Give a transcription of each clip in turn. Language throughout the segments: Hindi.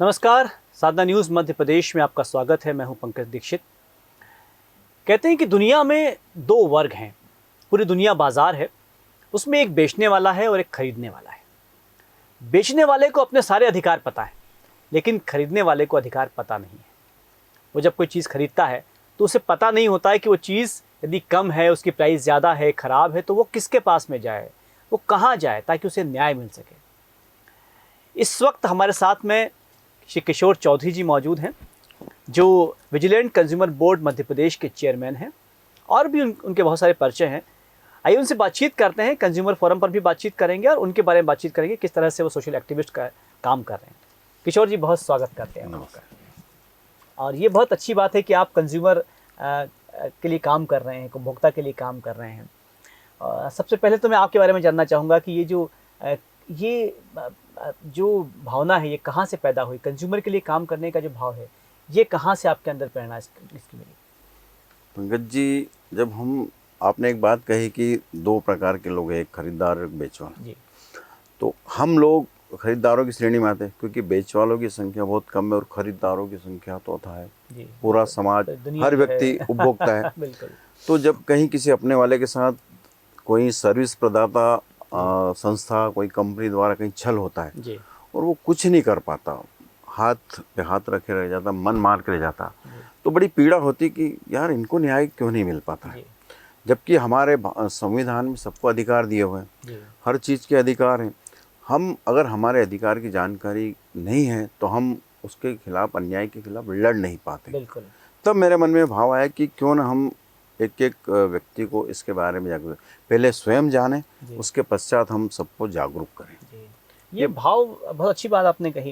नमस्कार, साधना न्यूज़ मध्य प्रदेश में आपका स्वागत है। मैं हूं पंकज दीक्षित। कहते हैं कि दुनिया में दो वर्ग हैं। पूरी दुनिया बाजार है, उसमें एक बेचने वाला है और एक खरीदने वाला है। बेचने वाले को अपने सारे अधिकार पता है, लेकिन खरीदने वाले को अधिकार पता नहीं है। वो जब कोई चीज़ खरीदता है तो उसे पता नहीं होता है कि वो चीज़ यदि कम है, उसकी प्राइस ज़्यादा है, ख़राब है, तो वो किसके पास में जाए, वो कहाँ जाए ताकि उसे न्याय मिल सके। इस वक्त हमारे साथ में श्री किशोर चौधरी जी मौजूद हैं, जो vigilant consumer board Madhya Pradesh के चेयरमैन हैं और भी उनके बहुत सारे परिचय हैं। आइए उनसे बातचीत करते हैं। कंज्यूमर फोरम पर भी बातचीत करेंगे और उनके बारे में बातचीत करेंगे, किस तरह से वो सोशल एक्टिविस्ट का काम कर रहे हैं। किशोर जी, बहुत स्वागत करते हैं आपका। और ये बहुत अच्छी बात है कि आप कंज्यूमर के लिए काम कर रहे हैं, उपभोक्ता के लिए काम कर रहे हैं। सबसे पहले तो मैं आपके बारे में जानना चाहूँगा कि ये जो भावना है ये कहाँ से पैदा हुई? कंज्यूमर के लिए काम करने का जो भाव है ये कहाँ से आपके अंदर प्रेरणा इसकी मिली? पंकज जी, जब आपने एक बात कही कि दो प्रकार के लोग हैं, एक खरीदार और एक बेचवाला जी। तो हम लोग खरीदारों की श्रेणी में आते हैं, क्योंकि बेचवालों की संख्या बहुत कम है और खरीदारों की संख्या तो अथाह है। पूरा समाज, हर व्यक्ति उपभोक्ता है। बिल्कुल। तो जब कहीं किसी अपने वाले के साथ कोई सर्विस प्रदाता संस्था, कोई कंपनी द्वारा कहीं छल होता है जी। और वो कुछ नहीं कर पाता, हाथ पे हाथ रखे रह जाता, मन मार के रह जाता, तो बड़ी पीड़ा होती कि यार इनको न्याय क्यों नहीं मिल पाता है। जबकि हमारे संविधान में सबको अधिकार दिए हुए हैं, हर चीज़ के अधिकार हैं। हम अगर हमारे अधिकार की जानकारी नहीं है तो हम उसके खिलाफ, अन्याय के खिलाफ लड़ नहीं पाते। बिल्कुल। तब मेरे मन में भाव आया कि क्यों ना हम एक एक व्यक्ति को इसके बारे में जागरूक, पहले स्वयं जाने, उसके पश्चात हम सबको जागरूक करें। ये भाव, बहुत अच्छी बात आपने कही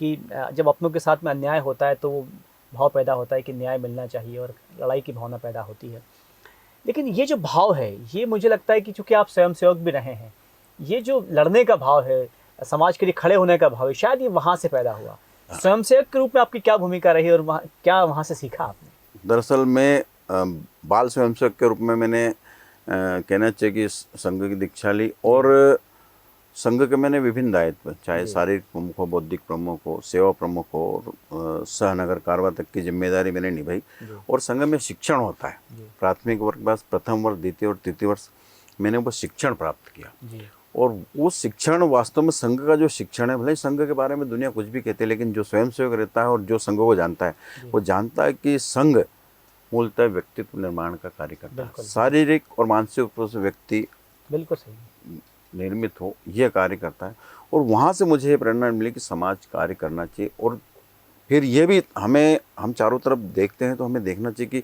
कि जब अपनों के साथ में अन्याय होता है तो वो भाव पैदा होता है कि न्याय मिलना चाहिए और लड़ाई की भावना पैदा होती है। लेकिन ये जो भाव है, ये मुझे लगता है कि चूँकि आप स्वयं सेवक भी रहे हैं, ये जो लड़ने का भाव है, समाज के लिए खड़े होने का भाव है, शायद ये वहाँ से पैदा हुआ। स्वयं सेवक के रूप में आपकी क्या भूमिका रही और क्या वहाँ से सीखा आपने? दरअसल मैं बाल स्वयंसेवक के रूप में मैंने कहना चाहिए कि संघ की दीक्षा ली और संघ के मैंने विभिन्न दायित्व, चाहे शारीरिक प्रमुख हो, बौद्धिक प्रमुख हो, सेवा प्रमुख हो और सहनगर कार्रवाई तक की जिम्मेदारी मैंने निभाई। और संघ में शिक्षण होता है, प्राथमिक वर्ग के बाद प्रथम वर्ष, द्वितीय और तृतीय वर्ष मैंने वो शिक्षण प्राप्त किया। और वो शिक्षण वास्तव में संघ का जो शिक्षण है, भले संघ के बारे में दुनिया कुछ भी कहती है, लेकिन जो स्वयंसेवक रहता है और जो संघ को जानता है, वो जानता है कि संघ मूलतः व्यक्तित्व निर्माण का कार्य करता है। शारीरिक और मानसिक रूप से व्यक्ति बिल्कुल सही निर्मित हो, यह कार्य करता है। और वहाँ से मुझे प्रेरणा मिली कि समाज कार्य करना चाहिए। और फिर ये भी हम चारों तरफ देखते हैं तो हमें देखना चाहिए कि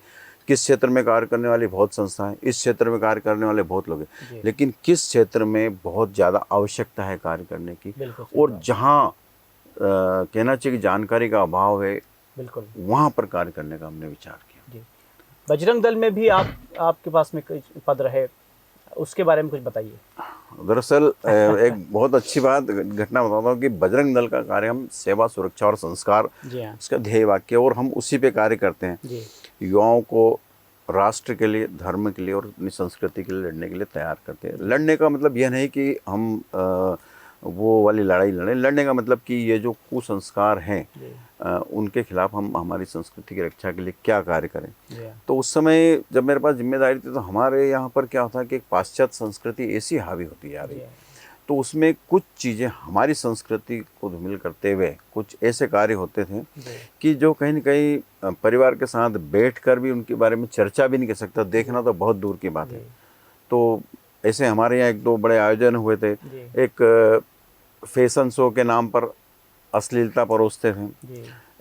किस क्षेत्र में कार्य करने वाली बहुत संस्थाएं, इस क्षेत्र में कार्य करने वाले बहुत लोग हैं, लेकिन किस क्षेत्र में बहुत ज़्यादा आवश्यकता है कार्य करने की, और जहाँ कहना चाहिए कि जानकारी का अभाव है, बिल्कुल वहाँ पर कार्य करने का हमने विचार किया। बजरंग दल में भी आपके पास में कोई पद रहे, उसके बारे में कुछ बताइए। दरअसल एक बहुत अच्छी घटना बताता हूँ कि बजरंग दल का कार्य हम सेवा, सुरक्षा और संस्कार, इसका ध्येय वाक्य, और हम उसी पे कार्य करते हैं। युवाओं को राष्ट्र के लिए, धर्म के लिए और अपनी संस्कृति के लिए लड़ने के लिए तैयार करते हैं। लड़ने का मतलब यह नहीं कि हम वो वाली लड़ाई लड़ें, लड़ने का मतलब कि ये जो कुसंस्कार हैं उनके खिलाफ हम हमारी संस्कृति की रक्षा के लिए क्या कार्य करें। तो उस समय जब मेरे पास जिम्मेदारी थी तो हमारे यहाँ पर क्या होता है कि एक पाश्चात्य संस्कृति ऐसी हावी होती जा रही है, तो उसमें कुछ चीज़ें हमारी संस्कृति को धूमिल करते हुए कुछ ऐसे कार्य होते थे कि जो कहीं न कहीं परिवार के साथ बैठकर भी उनके बारे में चर्चा भी नहीं कर सकता, देखना तो बहुत दूर की बात है। तो ऐसे हमारे यहाँ एक दो बड़े आयोजन हुए थे। एक फैशन शो के नाम पर अश्लीलता परोसते थे।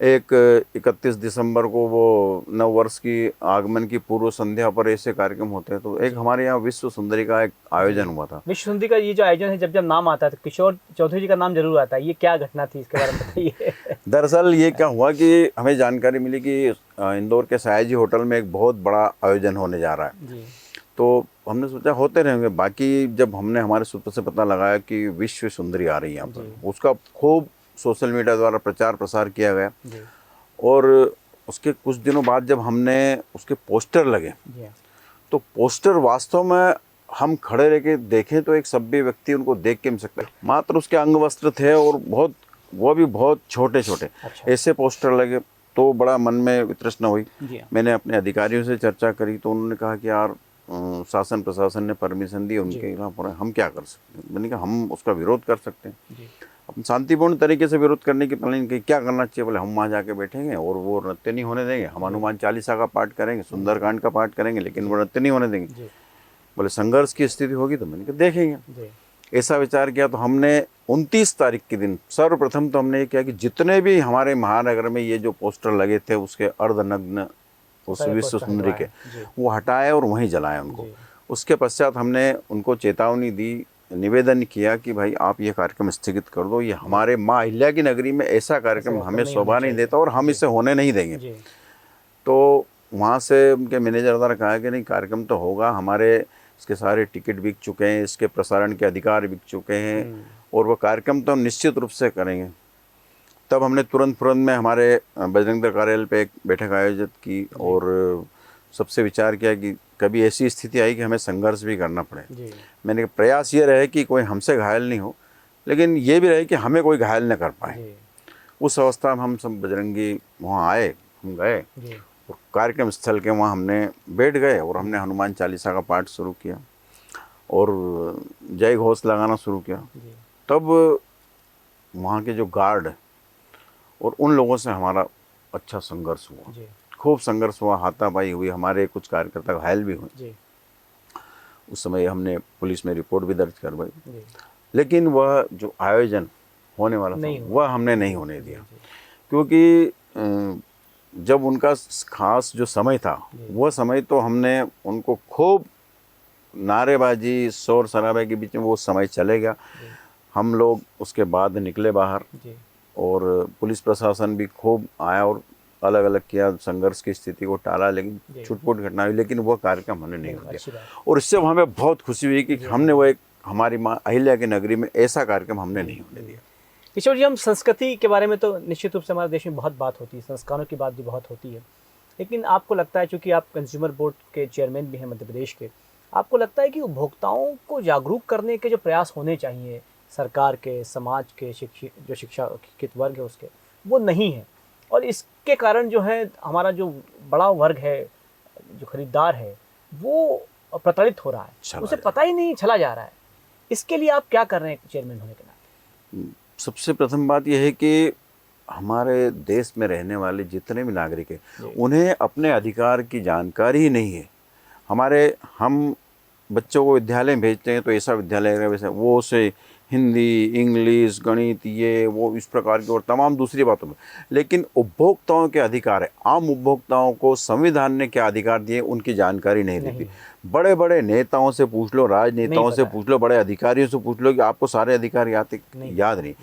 एक 31 दिसंबर को वो नव वर्ष की आगमन की पूर्व संध्या पर ऐसे कार्यक्रम होते हैं। तो एक हमारे यहाँ विश्व सुंदरी का एक आयोजन हुआ था। विश्व सुंदरी का ये जो आयोजन है, जब नाम आता है तो किशोर चौधरी जी का नाम जरूर आता है। ये क्या घटना थी, इसके बारे में बताइए। दरअसल ये क्या हुआ कि हमें जानकारी मिली कि इंदौर के सयाजी होटल में एक बहुत बड़ा आयोजन होने जा रहा है। तो हमने सोचा होते रहेंगे, बाकी जब हमने हमारे सूत्र से पता लगाया कि विश्व सुंदरी आ रही है यहाँ पर, उसका खूब सोशल मीडिया द्वारा प्रचार प्रसार किया गया। और उसके कुछ दिनों बाद जब हमने उसके पोस्टर लगे, तो पोस्टर वास्तव में हम खड़े रह के देखें तो एक सभ्य व्यक्ति उनको देख के मिल सकता है। मात्र उसके अंग वस्त्र थे और बहुत वो भी बहुत छोटे छोटे। अच्छा। ऐसे पोस्टर लगे तो बड़ा मन में वितृष्णा हुई। जी हाँ। मैंने अपने अधिकारियों से चर्चा करी तो उन्होंने कहा कि यार शासन प्रशासन ने परमिशन दी, उनके खिलाफ हम क्या कर सकते हैं। मैंने कहा हम उसका विरोध कर सकते हैं, जी। अपन शांतिपूर्ण तरीके से विरोध करने की प्लानिंग की। क्या करना चाहिए? बोले हम वहाँ जाके बैठेंगे और वो नृत्य नहीं होने देंगे, हम हनुमान चालीसा का पाठ करेंगे, सुंदरकांड का पाठ करेंगे, लेकिन वो नृत्य नहीं होने देंगे। बोले संघर्ष की स्थिति होगी तो मैंने कहा देखेंगे। ऐसा विचार किया तो हमने 29 तारीख के दिन सर्वप्रथम तो हमने ये किया कि जितने भी हमारे महानगर में ये जो पोस्टर लगे थे उसके अर्धनग्न उस विश्व सुंदरी के, वो हटाए और वहीं जलाए उनको। उसके पश्चात हमने उनको चेतावनी दी, निवेदन किया कि भाई आप ये कार्यक्रम स्थगित कर दो, ये हमारे माँ अहिल्या की नगरी में ऐसा कार्यक्रम हमें शोभा नहीं देता और हम इसे होने नहीं देंगे। तो वहाँ से उनके मैनेजर द्वारा कहा कि नहीं कार्यक्रम तो होगा, हमारे इसके सारे टिकट बिक चुके हैं, इसके प्रसारण के अधिकार बिक चुके हैं और वो कार्यक्रम तो हम निश्चित रूप से करेंगे। तब हमने तुरंत में हमारे बजरंग दल कार्यालय पे एक बैठक आयोजित की और सबसे विचार किया कि कभी ऐसी स्थिति आई कि हमें संघर्ष भी करना पड़े। मैंने कहा प्रयास ये रहे कि कोई हमसे घायल नहीं हो, लेकिन ये भी रहे कि हमें कोई घायल न कर पाए। उस अवस्था में हम सब बजरंगी वहाँ आए, हम गए और कार्यक्रम स्थल के वहाँ हमने बैठ गए और हमने हनुमान चालीसा का पाठ शुरू किया और जय घोष लगाना शुरू किया। तब वहाँ के जो गार्ड और उन लोगों से हमारा अच्छा संघर्ष हुआ, खूब संघर्ष हुआ, हाथापाई हुई, हमारे कुछ कार्यकर्ता घायल भी हुए। उस समय हमने पुलिस में रिपोर्ट भी दर्ज करवाई, लेकिन वह जो आयोजन होने वाला था वह हमने नहीं होने दिया, क्योंकि जब उनका खास जो समय था वह समय तो हमने उनको खूब नारेबाजी शोर शराबे के बीच में वो समय चले गया। हम लोग उसके बाद निकले बाहर और पुलिस प्रशासन भी खूब आया और अलग अलग किया, संघर्ष की स्थिति को टाला, लेकिन छुटपुट घटना हुई, लेकिन वो कार्यक्रम हमने नहीं हो दिया। और इससे हमें बहुत खुशी हुई कि हमने वो एक हमारी माँ अहिल्या की नगरी में ऐसा कार्यक्रम हमने नहीं होने दिया। किशोर जी, हम संस्कृति के बारे में तो निश्चित रूप से हमारे देश में बहुत बात होती है, संस्कारों की बात भी बहुत होती है, लेकिन आपको लगता है, चूँकि आप कंज्यूमर बोर्ड के चेयरमैन भी हैं मध्य प्रदेश के, आपको लगता है कि उपभोक्ताओं को जागरूक करने के जो प्रयास होने चाहिए सरकार के, समाज के, जो शिक्षित वर्ग है उसके, वो नहीं है, और इसके कारण जो है हमारा जो बड़ा वर्ग है, जो खरीदार है, वो प्रताड़ित हो रहा है, उसे पता ही नहीं चला जा रहा है। इसके लिए आप क्या कर रहे हैं चेयरमैन होने के नाते? सबसे प्रथम बात यह है कि हमारे देश में रहने वाले जितने भी नागरिक हैं उन्हें अपने अधिकार की जानकारी ही नहीं है। हम बच्चों को विद्यालय में भेजते हैं तो ऐसा विद्यालय है वैसे वो उसे हिंदी, इंग्लिश, गणित, ये वो इस प्रकार की और तमाम दूसरी बातों में, लेकिन उपभोक्ताओं के अधिकार है, आम उपभोक्ताओं को संविधान ने क्या अधिकार दिए उनकी जानकारी नहीं रहती। बड़े बड़े नेताओं से पूछ लो, राजनेताओं से पूछ लो, बड़े अधिकारियों से पूछ लो कि आपको सारे अधिकार याद नहीं।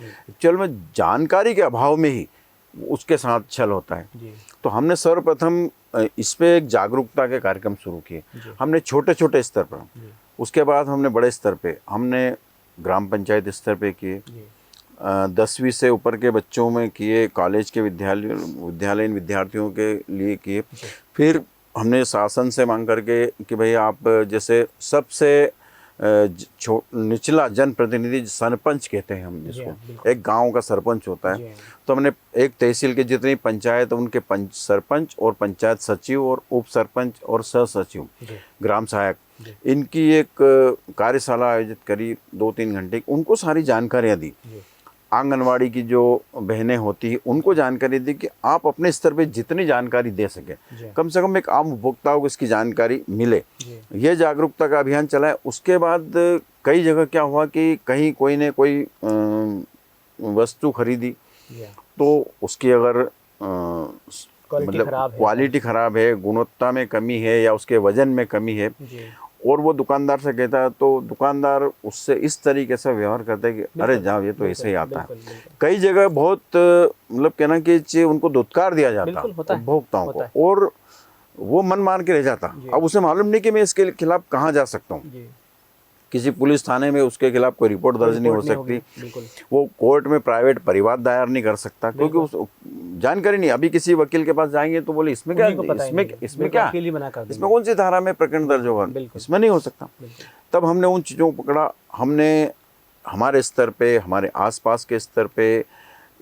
चल में जानकारी के अभाव में ही उसके साथ छल होता है। तो हमने सर्वप्रथम इस पे एक जागरूकता के कार्यक्रम शुरू किए। हमने छोटे छोटे स्तर पर, उसके बाद हमने बड़े स्तर पे, हमने ग्राम पंचायत स्तर पे किए, 10वीं से ऊपर के बच्चों में किए, कॉलेज के विद्यालयीन विद्यार्थियों के लिए किए। फिर हमने शासन से मांग करके कि भाई आप जैसे सबसे निचला जनप्रतिनिधि सरपंच कहते हैं हम जिसको, एक गांव का सरपंच होता है, तो हमने एक तहसील के जितनी पंचायत उनके सरपंच और पंचायत सचिव और उप सरपंच और सह सचिव, ग्राम सहायक, इनकी एक कार्यशाला आयोजित करी 2-3 घंटे की, उनको सारी जानकारियाँ दी। आंगनवाड़ी की जो बहनें होती हैं उनको जानकारी दी कि आप अपने स्तर पे जितनी जानकारी दे सकें, कम से कम एक आम उपभोक्ताओं को इसकी जानकारी मिले। ये जागरूकता का अभियान चला है। उसके बाद कई जगह क्या हुआ कि कहीं कोई ने कोई वस्तु खरीदी तो उसकी अगर मतलब क्वालिटी खराब है, गुणवत्ता में कमी है या उसके वजन में कमी है और वो दुकानदार से कहता है तो दुकानदार उससे इस तरीके से व्यवहार करता है कि अरे जाओ ये तो ऐसे ही आता है। कई जगह बहुत मतलब कहना कि उनको दुत्कार दिया जाता है उपभोक्ताओं को और वो मन मार के रह जाता। अब उसे मालूम नहीं कि मैं इसके खिलाफ कहाँ जा सकता हूँ। किसी पुलिस थाने में उसके खिलाफ कोई रिपोर्ट दर्ज नहीं हो सकती, वो कोर्ट में प्राइवेट परिवाद दायर नहीं कर सकता क्योंकि उस जानकारी नहीं। अभी किसी वकील के पास जाएंगे तो बोले इसमें क्या, इसमें क्या, इसमें कौन सी धारा में प्रकरण दर्ज होगा, इसमें नहीं हो सकता। तब हमने उन चीज़ों को पकड़ा। हमने हमारे स्तर पे, हमारे आसपास के स्तर पे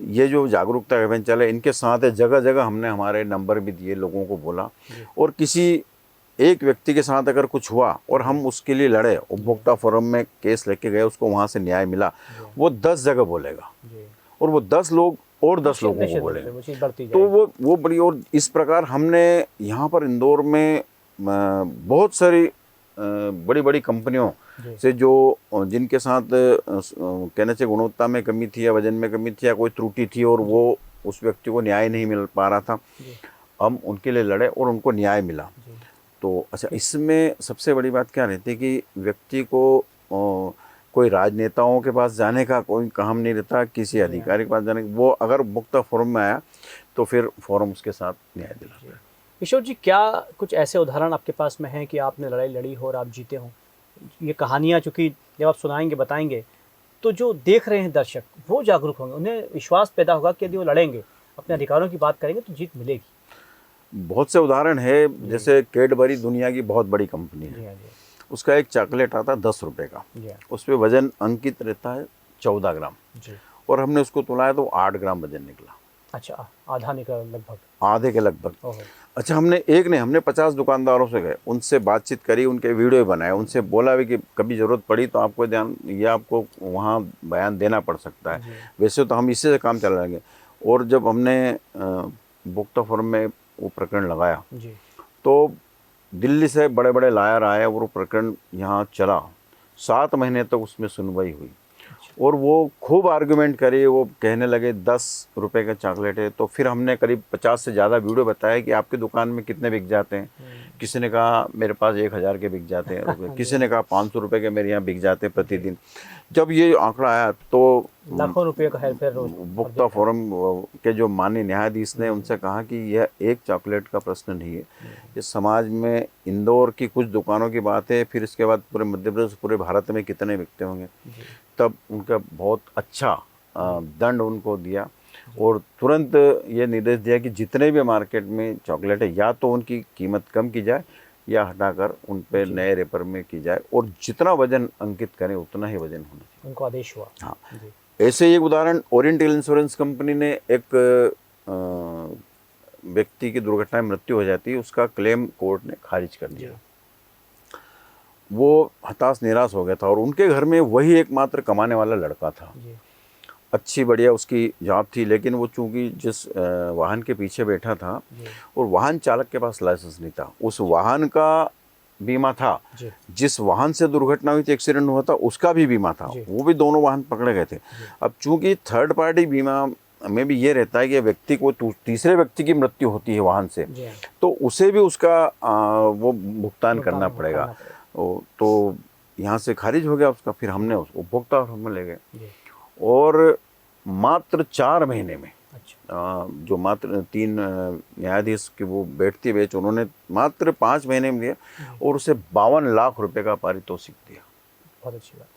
ये जो जागरूकता अभियान चला, इनके साथ जगह जगह हमने हमारे नंबर भी दिए, लोगों को बोला, और किसी एक व्यक्ति के साथ अगर कुछ हुआ और हम उसके लिए लड़े, उपभोक्ता फोरम में केस लेके गए, उसको वहाँ से न्याय मिला, वो 10 जगह बोलेगा और वो 10 लोग और 10 लोगों को बोलेंगे, तो वो बड़ी। और इस प्रकार हमने यहाँ पर इंदौर में बहुत सारी बड़ी बड़ी कंपनियों से जो जिनके साथ कहने से गुणवत्ता में कमी थी या वजन में कमी थी या कोई त्रुटि थी और वो उस व्यक्ति को न्याय नहीं मिल पा रहा था, हम उनके लिए लड़े और उनको न्याय मिला। तो अच्छा, इसमें सबसे बड़ी बात क्या रहती है कि व्यक्ति को कोई राजनेताओं के पास जाने का कोई काम नहीं रहता, किसी अधिकारी के पास जाने का। वो अगर उपभोक्ता फोरम में आया तो फिर फोरम उसके साथ न्याय दिलाता है। किशोर जी, क्या कुछ ऐसे उदाहरण आपके पास में हैं कि आपने लड़ाई लड़ी हो और आप जीते हों? ये कहानियाँ चूँकि जब आप सुनाएंगे, बताएंगे, तो जो देख रहे हैं दर्शक वो जागरूक होंगे, उन्हें विश्वास पैदा होगा कि यदि वो लड़ेंगे, अपने अधिकारों की बात करेंगे तो जीत मिलेगी। बहुत से उदाहरण है, जैसे कैडबरी दुनिया की बहुत बड़ी कंपनी है, उसका एक चॉकलेट आता है 10 रुपये का, उस पर वजन अंकित रहता है 14 ग्राम, और हमने उसको तोलाया तो 8 ग्राम वजन निकला। अच्छा, आधा निकला, लगभग आधे के लगभग। अच्छा, हमने 50 दुकानदारों से गए, उनसे बातचीत करी, उनके वीडियो बनाए, उनसे बोला भी कि कभी ज़रूरत पड़ी तो आपको आपको वहाँ बयान देना पड़ सकता है, वैसे तो हम इसी से काम चलाएंगे। और जब हमने उपभोक्ता फोरम में वो प्रकरण लगाया तो दिल्ली से बड़े बड़े लायर आए और वो प्रकरण यहाँ चला, 7 महीने तक उसमें सुनवाई हुई और वो खूब आर्गुमेंट करे, वो कहने लगे 10 रुपये का चॉकलेट है। तो फिर हमने करीब 50 से ज़्यादा वीडियो बताया कि आपकी दुकान में कितने बिक जाते हैं। किसी ने कहा मेरे पास 1000 के बिक जाते हैं रुपये, किसी ने कहा 500 रुपये के मेरे यहाँ बिक जाते हैं प्रतिदिन। जब ये आंकड़ा आया तो लाखों रुपये का हेरफेर रोज। उपभोक्ता फोरम के जो माननीय न्यायाधीश ने उनसे कहा कि यह एक चॉकलेट का प्रश्न नहीं है, ये समाज में इंदौर की कुछ दुकानों की बात है, फिर इसके बाद पूरे मध्य प्रदेश, पूरे भारत में कितने बिकते होंगे। तब उनका बहुत अच्छा दंड उनको दिया और तुरंत ये निर्देश दिया कि जितने भी मार्केट में चॉकलेट है, या तो उनकी कीमत कम की जाए या हटाकर उन पे नए रेपर में की जाए, और जितना वजन अंकित करें उतना ही वजन होना चाहिए। उनको आदेश हुआ। हाँ, ऐसे ही एक उदाहरण, ओरिएंटल इंश्योरेंस कंपनी ने एक व्यक्ति की दुर्घटना में मृत्यु हो जाती है, उसका क्लेम कोर्ट ने खारिज कर दिया। वो हताश निराश हो गया था और उनके घर में वही एकमात्र कमाने वाला लड़का था, अच्छी बढ़िया उसकी जॉब थी, लेकिन वो चूंकि जिस वाहन के पीछे बैठा था और वाहन चालक के पास लाइसेंस नहीं था, उस वाहन का बीमा था, जिस वाहन से दुर्घटना हुई थी, एक्सीडेंट हुआ था, उसका भी बीमा था, वो भी दोनों वाहन पकड़े गए थे। अब चूंकि थर्ड पार्टी बीमा में भी ये रहता है कि व्यक्ति को तीसरे व्यक्ति की मृत्यु होती है वाहन से, तो उसे भी उसका वो भुगतान करना पड़ेगा। तो यहाँ से खारिज हो गया उसका। फिर हमने उसको उपभोक्ता फोरम में ले गए और मात्र 4 महीने में जो मात्र 3 न्यायाधीश की वो बैठती बेंच, उन्होंने मात्र 5 महीने में दिया और उसे 52 लाख रुपए का पारितोषिक दिया। बहुत अच्छी बात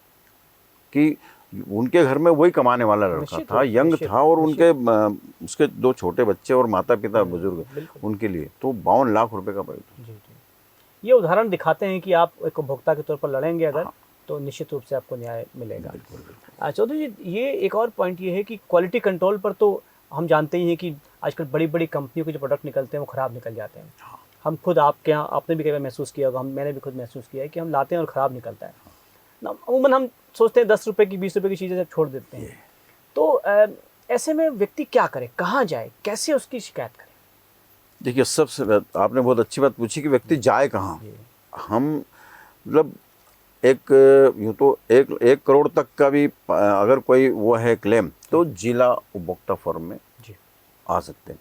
कि उनके घर में वही कमाने वाला लड़का था, यंग था, और उनके उसके 2 छोटे बच्चे और माता पिता बुजुर्ग, उनके लिए तो 52 लाख रुपए का पारितोषिक। ये उदाहरण दिखाते हैं कि आप एक उपभोक्ता के तौर पर लड़ेंगे अगर, तो निश्चित रूप से आपको न्याय मिलेगा। चौधरी जी, ये एक और पॉइंट ये है कि क्वालिटी कंट्रोल पर तो हम जानते ही हैं कि आजकल बड़ी बड़ी कंपनियों के जो प्रोडक्ट निकलते हैं वो ख़राब निकल जाते हैं। हम खुद आपके यहाँ, आपने भी कई बार महसूस किया होगा, मैंने भी खुद महसूस किया है कि हम लाते हैं और ख़राब निकलता है। अमूमन हम सोचते हैं 10 रुपये की 20 रुपये की चीज़ें सब छोड़ देते हैं। तो ऐसे में व्यक्ति क्या करे, कहाँ जाए, कैसे उसकी शिकायत करे? देखिए, सबसे आपने बहुत अच्छी बात पूछी कि व्यक्ति जाए कहाँ। हम मतलब यूँ तो 1 करोड़ तक का भी अगर कोई वो है क्लेम, तो जिला उपभोक्ता फोरम में आ सकते हैं।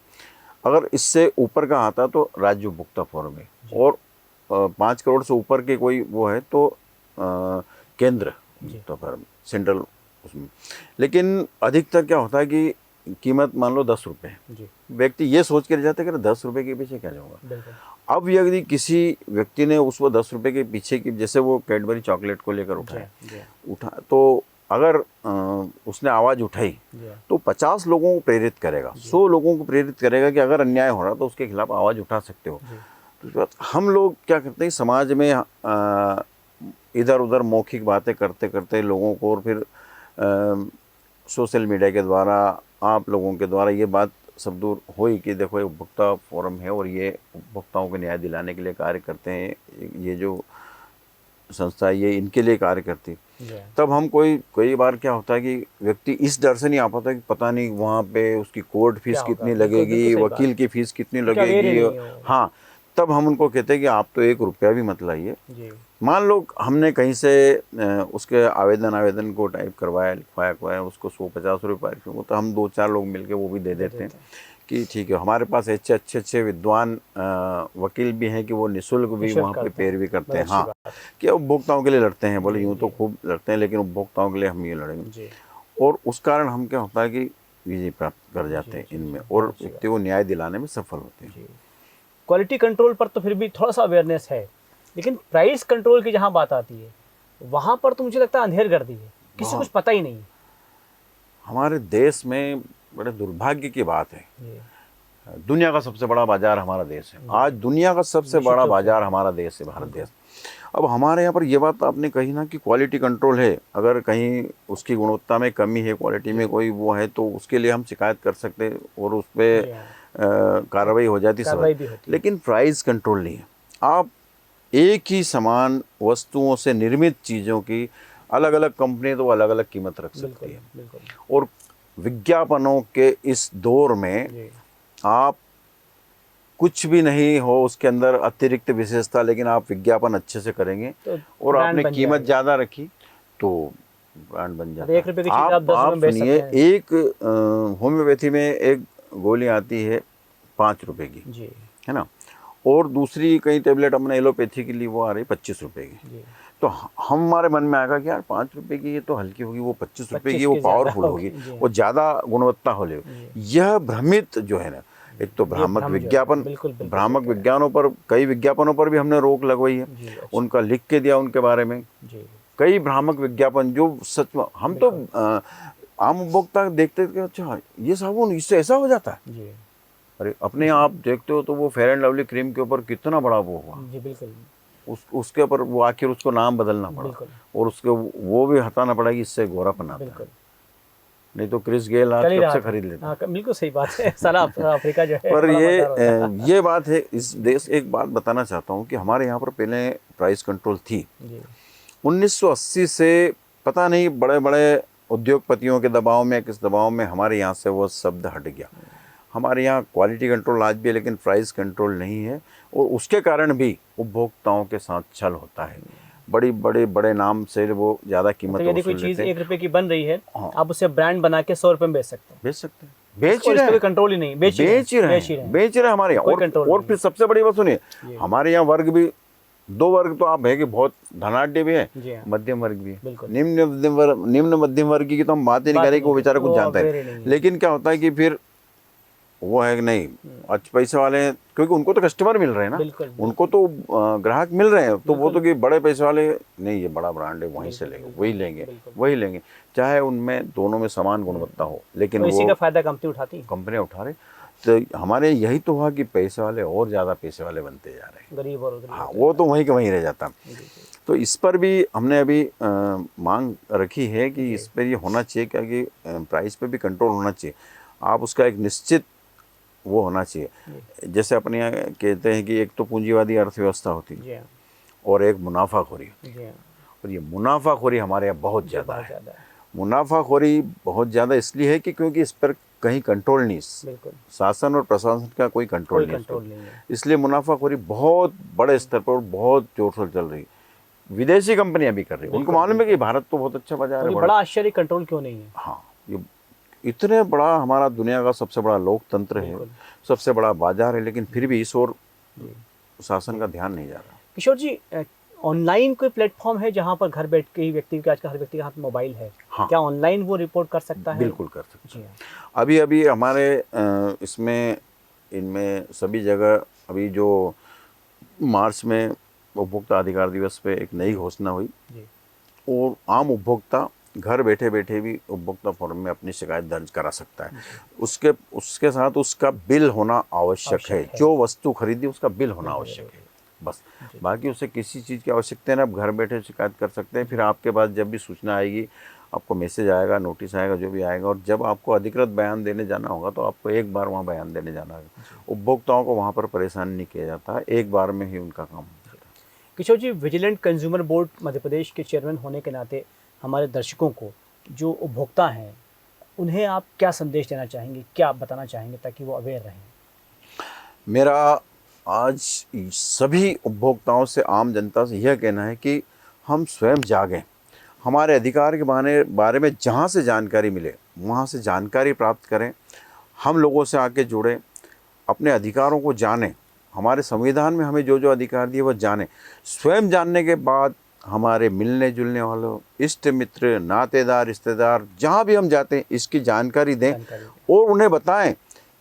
अगर इससे ऊपर का आता तो राज्य उपभोक्ता फोरम में, और 5 करोड़ से ऊपर के कोई वो है तो केंद्र उपभोक्ता फोरम, सेंट्रल उसमें। लेकिन अधिकतर क्या होता है कि कीमत मान लो 10 रुपये, व्यक्ति ये सोच के रह जाता है कि 10 रुपये के पीछे क्या जाऊँगा। अब यदि किसी व्यक्ति ने उसको 10 रुपये के पीछे की, जैसे वो कैडबरी चॉकलेट को लेकर उठा, तो अगर उसने आवाज़ उठाई तो 50 लोगों को प्रेरित करेगा, 100 लोगों को प्रेरित करेगा कि अगर अन्याय हो रहा तो उसके खिलाफ आवाज़ उठा सकते हो। तो हम लोग क्या करते हैं, समाज में इधर उधर मौखिक बातें करते करते लोगों को, और फिर सोशल मीडिया के द्वारा, आप लोगों के द्वारा ये बात सब दूर हुई कि देखो ये उपभोक्ता फोरम है और ये उपभोक्ताओं को न्याय दिलाने के लिए कार्य करते हैं, ये जो संस्था है ये इनके लिए कार्य करती है। तब हम कई बार क्या होता है कि व्यक्ति इस डर से नहीं आ पाता कि पता नहीं वहाँ पे उसकी कोर्ट फीस कितनी लगेगी, वकील की फीस कितनी लगेगी। हाँ, तब हम उनको कहते हैं कि आप तो 1 रुपया भी मत लाइए। मान लो हमने कहीं से उसके आवेदन को टाइप करवाया, लिखवाया, उसको 150 रुपये, तो हम 2-4 लोग मिलके वो भी दे देते हैं कि ठीक है। हमारे पास अच्छे विद्वान वकील भी हैं कि वो निःशुल्क भी वहाँ पे पैरवी करते हैं। हाँ, कि उपभोक्ताओं के लिए लड़ते हैं, बोले यूँ तो खूब लड़ते हैं लेकिन उपभोक्ताओं के लिए हम ये लड़ेंगे। और उस कारण हम क्या होता है कि विजय प्राप्त कर जाते हैं इनमें और व्यक्ति को न्याय दिलाने में सफल होते हैं। क्वालिटी कंट्रोल पर तो फिर भी थोड़ा सा अवेयरनेस है, लेकिन प्राइस कंट्रोल की जहाँ बात आती है वहाँ पर तो मुझे लगता है अंधेर कर दी है, किसी कुछ पता ही नहीं। हमारे देश में बड़े दुर्भाग्य की बात है, दुनिया का सबसे बड़ा बाजार हमारा देश है। आज दुनिया का सबसे बड़ा बाजार हमारा देश है, भारत देश। अब हमारे यहाँ पर ये बात आपने कही ना कि क्वालिटी कंट्रोल है, अगर कहीं उसकी गुणवत्ता में कमी है, क्वालिटी में कोई वो है तो उसके लिए हम शिकायत कर सकते हैं और उस पर कार्रवाई हो जाती है। लेकिन प्राइस कंट्रोल नहीं है। आप एक ही समान वस्तुओं से निर्मित चीज़ों की अलग अलग कंपनी तो अलग अलग कीमत रख सकती है। और विज्ञापनों के इस दौर में आप कुछ भी नहीं हो उसके अंदर अतिरिक्त विशेषता, लेकिन आप विज्ञापन अच्छे से करेंगे तो और आपने कीमत ज़्यादा रखी तो ब्रांड बन जाता है। 1 रुपये की चीज़ आप 10 रुपये में बेच सकते हैं। एक होम्योपैथी में एक गोली आती है 5 रुपये की, है ना, और दूसरी कई टेबलेट अपने एलोपैथी के लिए वो आ रही 25 रुपये की। तो हमारे मन में आएगा कि यार 5 रुपये की ये तो हल्की होगी, वो 25 रुपये की वो पावरफुल होगी, वो ज़्यादा गुणवत्ता हो ले। यह भ्रमित जो है ना, एक तो भ्रामक विज्ञापन, भ्रामक विज्ञानों पर, कई विज्ञापनों पर भी हमने रोक लगवाई है, उनका लिख के दिया उनके बारे में। कई भ्रामक विज्ञापन जो सच में हम तो आम उपभोक्ता देखते थे, अच्छा ये साबुन इससे ऐसा हो जाता है। अरे अपने आप देखते हो तो वो फेयर एंड लवली क्रीम के ऊपर कितना बड़ा वो हुआ, उसके ऊपर वो आखिर उसको नाम बदलना पड़ा और उसके वो भी हटाना पड़ा कि इससे गोरापन आता है। नहीं तो क्रिस गेल आज कब से खरीद लेता। हाँ, बिल्कुल सही बात है। सारा अफ्रीका जो है पर ये बात है इस देश। एक बात बताना चाहता हूँ कि हमारे यहाँ पर पहले प्राइस कंट्रोल थी 1980 से, पता नहीं बड़े बड़े उद्योगपतियों के दबाव में किस दबाव में हमारे यहाँ से वो शब्द हट गया। हमारे यहाँ क्वालिटी कंट्रोल आज भी है लेकिन प्राइस कंट्रोल नहीं है और उसके कारण भी उपभोक्ताओं के साथ छल होता है। बड़े नाम से वो ज़्यादा कीमत तो यदि कोई चीज़ 1 रुपये की बन रही है, आप उसे ब्रांड बना के 100 रुपये में बेच सकते हैं। बेच रहे हैं, कंट्रोल ही नहीं, बेच रहे हमारे यहाँ। और फिर सबसे बड़ी बात सुनिए, हमारे यहाँ वर्ग भी 2 वर्ग तो आप है कि बहुत धनाढ्य भी है, मध्यम वर्ग भी है। निम्न मध्यम वर्ग की तो हम बात ही नहीं करें कि वो बेचारा कुछ जानता है। लेकिन क्या होता है कि फिर वो है कि नहीं अच्छे पैसे वाले हैं, क्योंकि उनको तो कस्टमर मिल रहे हैं ना, उनको तो ग्राहक मिल रहे हैं, तो वो तो कि बड़े पैसे वाले नहीं, ये बड़ा ब्रांड है वहीं से लेंगे, वही लेंगे, चाहे उनमें दोनों में समान गुणवत्ता हो, लेकिन तो इसी का फायदा कंपनियां उठा रहे। तो हमारे यही तो हुआ कि पैसे वाले और ज़्यादा पैसे वाले बनते जा रहे हैं, गरीब और हाँ, वो तो वहीं के वहीं रह जाता। तो इस पर भी हमने अभी मांग रखी है कि इस पर ये होना चाहिए क्या कि प्राइस पे भी कंट्रोल होना चाहिए। आप उसका एक निश्चित वो होना चाहिए। जैसे अपने यहाँ कहते हैं कि एक तो पूंजीवादी अर्थव्यवस्था होती है और एक मुनाफाखोरी होती है, और ये मुनाफाखोरी हमारे यहाँ बहुत ज़्यादा है। मुनाफाखोरी बहुत ज़्यादा इसलिए है कि क्योंकि इस पर कहीं कंट्रोल नहीं, शासन और प्रशासन का कोई कंट्रोल नहीं है, इसलिए मुनाफाखोरी बहुत बड़े स्तर पर बहुत जोर से चल रही है। विदेशी कंपनियां भी कर रही है, उनको मालूम है कि भारत तो बहुत अच्छा बाजार है। बड़ा आश्चर्य, कंट्रोल क्यों नहीं है। हाँ, ये इतने बड़ा हमारा दुनिया का सबसे बड़ा लोकतंत्र है, सबसे बड़ा बाजार है, लेकिन फिर भी इस ओर शासन का ध्यान नहीं जा रहा। किशोर जी, ऑनलाइन कोई प्लेटफॉर्म है जहाँ पर घर बैठ के ही व्यक्ति के, आजकल हर व्यक्ति के हाथ में मोबाइल है, हाँ, क्या ऑनलाइन वो रिपोर्ट कर सकता है? बिल्कुल कर सकता है। अभी हमारे इसमें इनमें सभी जगह अभी जो मार्च में उपभोक्ता अधिकार दिवस पे एक नई घोषणा हुई और आम उपभोक्ता घर बैठे बैठे भी उपभोक्ता फोरम में अपनी शिकायत दर्ज करा सकता है। उसके साथ उसका बिल होना आवश्यक है। जो वस्तु खरीदी उसका बिल होना आवश्यक है, बस। बाकी उसे किसी चीज़ की आवश्यकता है ना, आप घर बैठे शिकायत कर सकते हैं। फिर आपके पास जब भी सूचना आएगी आपको मैसेज आएगा, नोटिस आएगा, जो भी आएगा, और जब आपको अधिकृत बयान देने जाना होगा तो आपको एक बार वहाँ बयान देने जाना है। उपभोक्ताओं को वहाँ पर परेशान नहीं किया जाता है, एक बार में ही उनका काम हो जाता है। किशोर जी, vigilant consumer board Madhya Pradesh के चेयरमैन होने के नाते हमारे दर्शकों को, जो उपभोक्ता हैं, उन्हें आप क्या संदेश देना चाहेंगे, क्या आप बताना चाहेंगे ताकि वो अवेयर रहें? मेरा आज सभी उपभोक्ताओं से, आम जनता से यह कहना है कि हम स्वयं जागें, हमारे अधिकार के बारे में जहाँ से जानकारी मिले वहाँ से जानकारी प्राप्त करें, हम लोगों से आके जुड़ें, अपने अधिकारों को जानें, हमारे संविधान में हमें जो जो अधिकार दिए वह जानें। स्वयं जानने के बाद हमारे मिलने जुलने वालों, इष्ट मित्र, नातेदार, रिश्तेदार, जहाँ भी हम जाते हैं इसकी जानकारी दें और उन्हें बताएं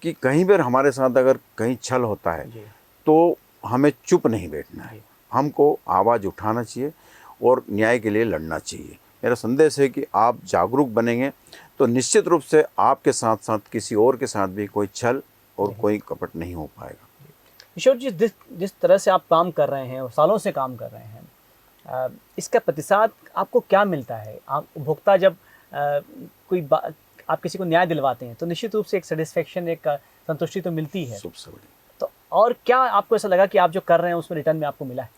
कि कहीं पर हमारे साथ अगर कहीं छल होता है तो हमें चुप नहीं बैठना है, हमको आवाज़ उठाना चाहिए और न्याय के लिए लड़ना चाहिए। मेरा संदेश है कि आप जागरूक बनेंगे तो निश्चित रूप से आपके साथ साथ किसी और के साथ भी कोई छल और कोई कपट नहीं हो पाएगा। किशोर जी, जिस तरह से आप काम कर रहे हैं और सालों से काम कर रहे हैं, इसका प्रतिसाद आपको क्या मिलता है? आप उपभोक्ता जब आप किसी को न्याय दिलवाते हैं तो निश्चित रूप से एक सेटिस्फेक्शन, एक संतुष्टि तो मिलती है। सबसे बड़ी तो और क्या आपको ऐसा लगा कि आप जो कर रहे हैं उसमें रिटर्न में आपको मिला है?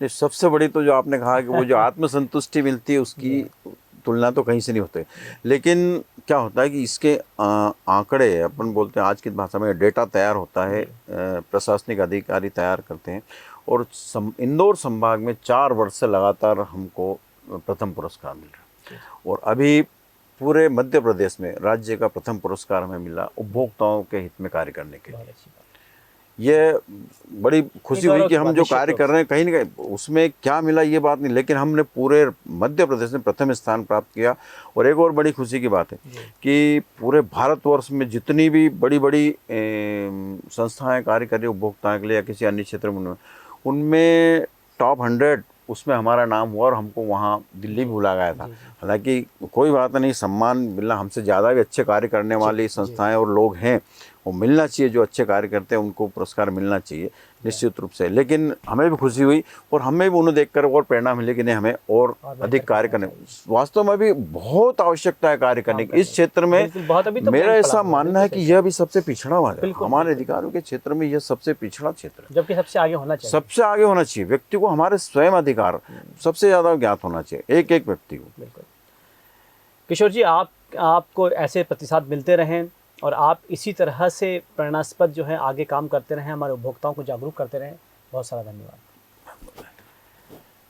नहीं, सबसे बड़ी तो जो आपने कहा कि वो जो आत्मसंतुष्टि मिलती है उसकी तुलना तो कहीं से नहीं होते। लेकिन क्या होता है कि इसके आंकड़े, अपन बोलते हैं आज की भाषा में, डेटा तैयार होता है, प्रशासनिक अधिकारी तैयार करते हैं, और इंदौर संभाग में 4 वर्ष से लगातार हमको प्रथम पुरस्कार मिल रहा है। और अभी पूरे मध्य प्रदेश में राज्य का प्रथम पुरस्कार हमें मिला उपभोक्ताओं के हित में कार्य करने के लिए। ये बड़ी खुशी हुई कि हम जो कार्य कर रहे हैं कहीं ना कहीं उसमें क्या मिला ये बात नहीं, लेकिन हमने पूरे मध्य प्रदेश में प्रथम स्थान प्राप्त किया। और एक और बड़ी खुशी की बात है कि पूरे भारतवर्ष में जितनी भी बड़ी बड़ी संस्थाएं कार्य कर रही उपभोक्ताओं के लिए या किसी अन्य क्षेत्र में, उनमें टॉप 100 उसमें हमारा नाम हुआ और हमको वहाँ दिल्ली भी बुलाया गया था। हालांकि कोई बात नहीं, सम्मान मिलना, हमसे ज़्यादा भी अच्छे कार्य करने वाली संस्थाएं और लोग हैं, वो मिलना चाहिए, जो अच्छे कार्य करते हैं उनको पुरस्कार मिलना चाहिए निश्चित रूप से। लेकिन हमें भी खुशी हुई और हमें भी उन्हें देखकर और प्रेरणा मिली कि नहीं, हमें और अधिक कार्य करने, वास्तव में भी बहुत आवश्यकता है कार्य करने की इस क्षेत्र में। मेरा ऐसा मानना है कि यह भी सबसे पिछड़ा हुआ है, हमारे अधिकारों के क्षेत्र में यह सबसे पिछड़ा क्षेत्र है, जबकि सबसे आगे होना चाहिए। सबसे आगे होना चाहिए। व्यक्ति को हमारे स्वयं अधिकार सबसे ज़्यादा ज्ञात होना चाहिए, एक एक व्यक्ति को। बिल्कुल। किशोर जी, आपको ऐसे प्रतिसाद मिलते रहें और आप इसी तरह से प्रेरणास्पद जो है आगे काम करते रहें, हमारे उपभोक्ताओं को जागरूक करते रहें। बहुत सारा धन्यवाद।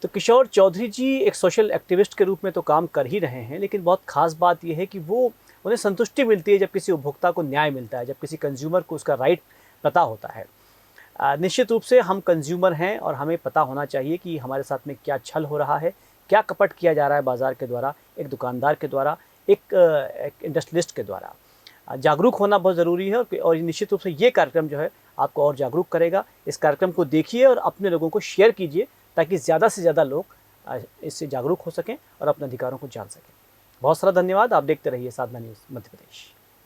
तो किशोर चौधरी जी एक सोशल एक्टिविस्ट के रूप में तो काम कर ही रहे हैं, लेकिन बहुत ख़ास बात यह है कि वो उन्हें संतुष्टि मिलती है जब किसी उपभोक्ता को न्याय मिलता है, जब किसी कंज्यूमर को उसका राइट पता होता है। निश्चित रूप से हम कंज्यूमर हैं और हमें पता होना चाहिए कि हमारे साथ में क्या छल हो रहा है, क्या कपट किया जा रहा है बाज़ार के द्वारा, एक दुकानदार के द्वारा, एक इंडस्ट्रियलिस्ट के द्वारा। जागरूक होना बहुत ज़रूरी है और निश्चित रूप से ये कार्यक्रम जो है आपको और जागरूक करेगा। इस कार्यक्रम को देखिए और अपने लोगों को शेयर कीजिए ताकि ज़्यादा से ज़्यादा लोग इससे जागरूक हो सकें और अपने अधिकारों को जान सकें। बहुत सारा धन्यवाद। आप देखते रहिए साधना न्यूज़ मध्य प्रदेश।